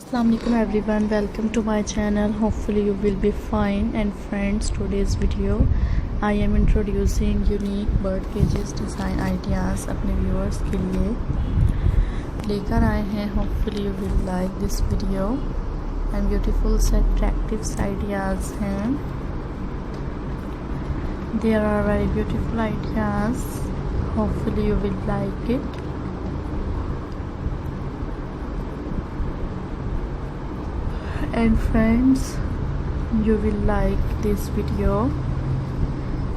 Assalamu alaikum everyone, welcome to my channel. Hopefully you will be fine. And friends, today's video I am introducing unique bird cages design ideas अपने viewers के लिए लेकर आए हैं. Hopefully you will like this video and beautiful से attractive ideas हैं. There are very beautiful ideas. Hopefully you will like it. And friends, you will like this video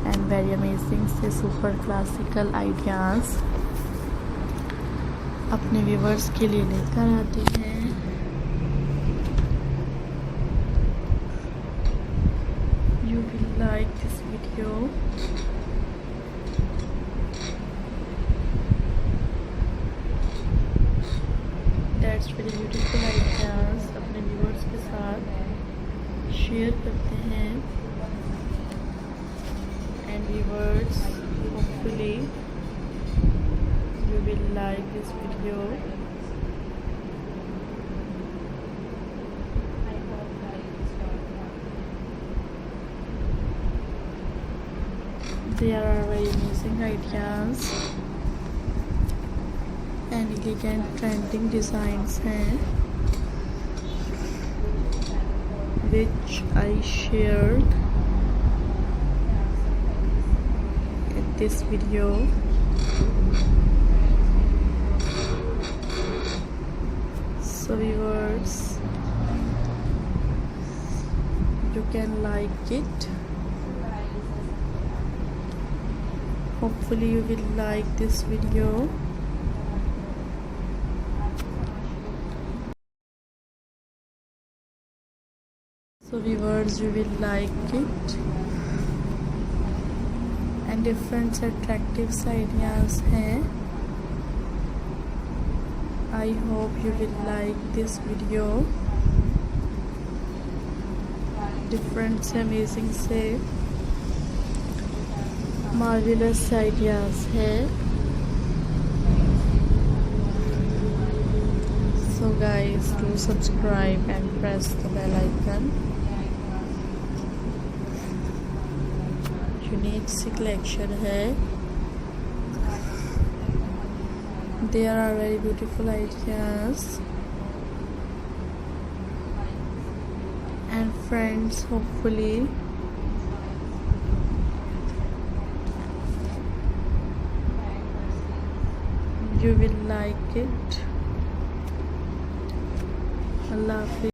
and very amazing से super classical ideas अपने viewers के लिए लेकर आते हैं. You will like this video. That's very beautiful ideas अपने viewers के साथ शेयर करते हैं. And viewers, hopefully you will like this video. There are very amazing ideas and elegant trending designs हैं which I shared in this video. So viewers, you can like it. Hopefully you will like this video. So viewers, you will like it and different attractive ideas हैं. I hope you will like this video. Different से amazing से marvelous ideas है. So guys, do subscribe and press the bell icon. Unique सी collection है. There are very beautiful ideas. And friends, hopefully you will like it. Allah Hafiz.